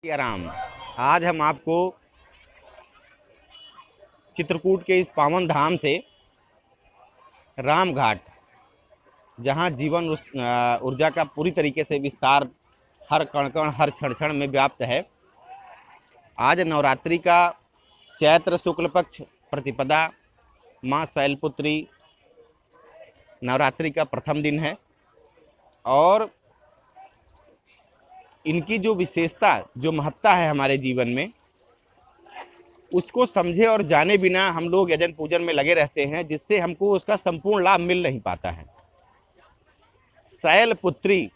आराम। आज हम आपको चित्रकूट के इस पावन धाम से राम घाट, जहाँ जीवन ऊर्जा का पूरी तरीके से विस्तार हर कण कण हर क्षण क्षण में व्याप्त है। आज नवरात्रि का चैत्र शुक्ल पक्ष प्रतिपदा माँ शैलपुत्री नवरात्रि का प्रथम दिन है और इनकी जो विशेषता, जो महत्ता है हमारे जीवन में, उसको समझे और जाने बिना हम लोग यजन पूजन में लगे रहते हैं, जिससे हमको उसका संपूर्ण लाभ मिल नहीं पाता है। शैलपुत्री,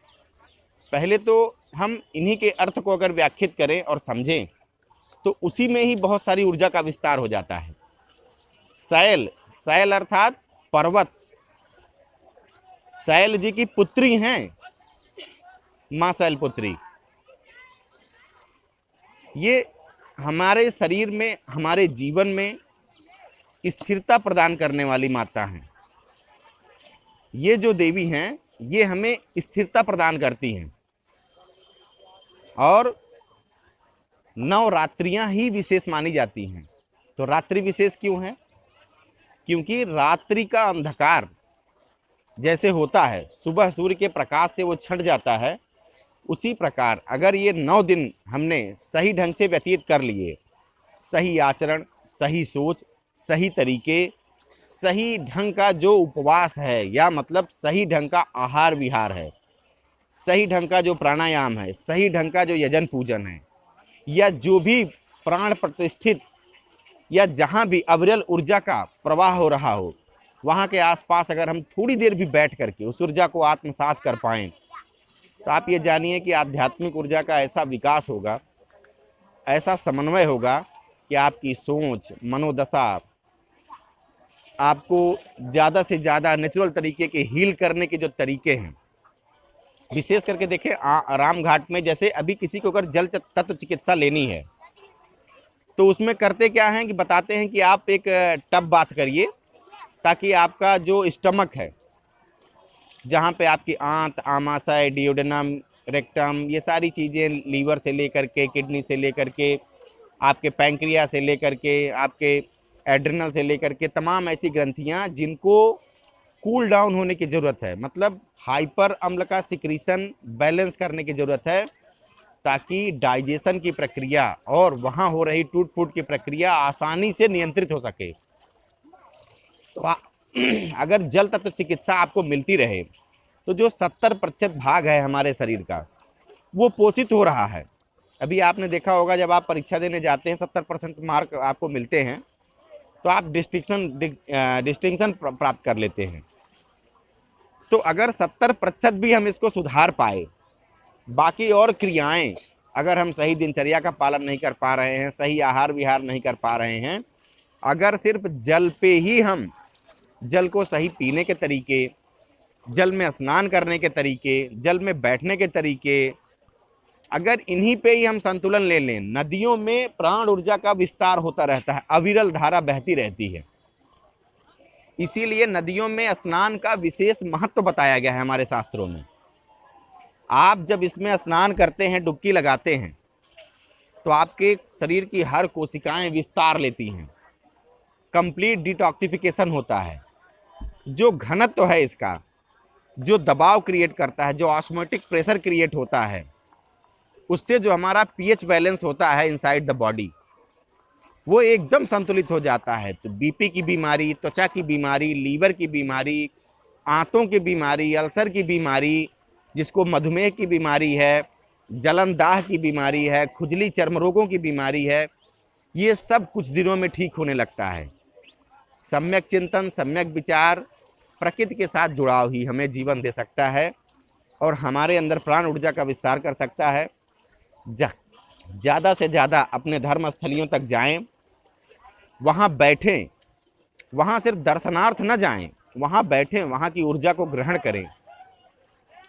पहले तो हम इन्हीं के अर्थ को अगर व्याख्यात करें और समझें तो उसी में ही बहुत सारी ऊर्जा का विस्तार हो जाता है। शैल, शैल अर्थात पर्वत। शैल जी की पुत्री हैं माँ शैलपुत्री। ये हमारे शरीर में, हमारे जीवन में स्थिरता प्रदान करने वाली माता हैं। ये जो देवी हैं, ये हमें स्थिरता प्रदान करती हैं और नवरात्रियां ही विशेष मानी जाती हैं। तो रात्रि विशेष क्यों है? क्योंकि रात्रि का अंधकार जैसे होता है, सुबह सूर्य के प्रकाश से वो छंट जाता है, उसी प्रकार अगर ये 9 दिन हमने सही ढंग से व्यतीत कर लिए, सही आचरण, सही सोच, सही तरीके, सही ढंग का जो उपवास है, या मतलब सही ढंग का आहार विहार है, सही ढंग का जो प्राणायाम है, सही ढंग का जो यजन पूजन है, या जो भी प्राण प्रतिष्ठित या जहाँ भी अविरल ऊर्जा का प्रवाह हो रहा हो, वहाँ के आसपास अगर हम थोड़ी देर भी बैठ करके उस ऊर्जा को आत्मसात कर पाएँ, तो आप ये जानिए कि आध्यात्मिक ऊर्जा का ऐसा विकास होगा, ऐसा समन्वय होगा कि आपकी सोच, मनोदशा, आपको ज़्यादा से ज़्यादा नेचुरल तरीके के हील करने के जो तरीके हैं, विशेष करके देखें राम घाट में, जैसे अभी किसी को अगर जल तत्व चिकित्सा लेनी है तो उसमें करते क्या हैं कि बताते हैं कि आप एक टब बाथ करिए, ताकि आपका जो स्टमक है, जहाँ पे आपकी आंत, आमाशय, डियोडेनम, रेक्टम, ये सारी चीज़ें, लीवर से लेकर के, किडनी से लेकर के, आपके पैंक्रिया से लेकर के, आपके एड्रिनल से लेकर के, तमाम ऐसी ग्रंथियाँ जिनको कूल डाउन होने की ज़रूरत है, मतलब हाइपर अम्ल का सिक्रीशन बैलेंस करने की ज़रूरत है, ताकि डाइजेशन की प्रक्रिया और वहाँ हो रही टूट फूट की प्रक्रिया आसानी से नियंत्रित हो सके। तो अगर जल तत्व चिकित्सा आपको मिलती रहे तो जो 70% भाग है हमारे शरीर का, वो पोषित हो रहा है। अभी आपने देखा होगा, जब आप परीक्षा देने जाते हैं 70% मार्क आपको मिलते हैं तो आप डिस्टिंक्शन प्राप्त कर लेते हैं। तो अगर 70% भी हम इसको सुधार पाए, बाकी और क्रियाएं अगर हम सही दिनचर्या का पालन नहीं कर पा रहे हैं, सही आहार विहार नहीं कर पा रहे हैं, अगर सिर्फ जल पे ही हम, जल को सही पीने के तरीके, जल में स्नान करने के तरीके, जल में बैठने के तरीके, अगर इन्हीं पे ही हम संतुलन ले लें, नदियों में प्राण ऊर्जा का विस्तार होता रहता है, अविरल धारा बहती रहती है। इसीलिए नदियों में स्नान का विशेष महत्व बताया गया है हमारे शास्त्रों में। आप जब इसमें स्नान करते हैं, डुबकी लगाते हैं, तो आपके शरीर की हर कोशिकाएं विस्तार लेती हैं, कंप्लीट डिटॉक्सिफिकेशन होता है। जो घनत्व है इसका, जो दबाव क्रिएट करता है, जो ऑस्मोटिक प्रेशर क्रिएट होता है, उससे जो हमारा पीएच बैलेंस होता है इनसाइड द बॉडी, वो एकदम संतुलित हो जाता है। तो बीपी की बीमारी, त्वचा की बीमारी, लीवर की बीमारी, आंतों की बीमारी, अल्सर की बीमारी, जिसको मधुमेह की बीमारी है, जलन दाह की बीमारी है, खुजली चर्म रोगों की बीमारी है, ये सब कुछ दिनों में ठीक होने लगता है। सम्यक चिंतन, सम्यक विचार, प्रकृति के साथ जुड़ाव ही हमें जीवन दे सकता है और हमारे अंदर प्राण ऊर्जा का विस्तार कर सकता है। ज़्यादा से ज़्यादा अपने धर्म स्थलियों तक जाएं, वहाँ बैठें, वहाँ सिर्फ दर्शनार्थ न जाएं, वहाँ बैठें, वहाँ की ऊर्जा को ग्रहण करें।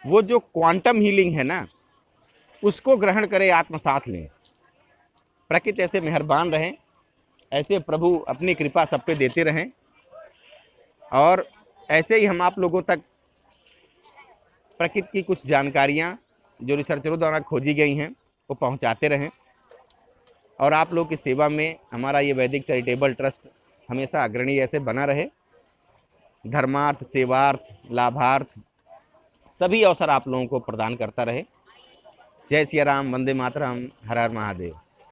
वो जो क्वांटम हीलिंग है ना, उसको ग्रहण करें, आत्मसात लें। प्रकृति ऐसे मेहरबान रहें, ऐसे प्रभु अपनी कृपा सब पे देते रहें और ऐसे ही हम आप लोगों तक प्रकृति की कुछ जानकारियाँ जो रिसर्चरों द्वारा खोजी गई हैं वो पहुंचाते रहें। और आप लोग की सेवा में हमारा ये वैदिक चैरिटेबल ट्रस्ट हमेशा अग्रणी ऐसे बना रहे। धर्मार्थ, सेवार्थ, लाभार्थ सभी अवसर आप लोगों को प्रदान करता रहे। जय सिया राम, वंदे मातरम, हर हर महादेव।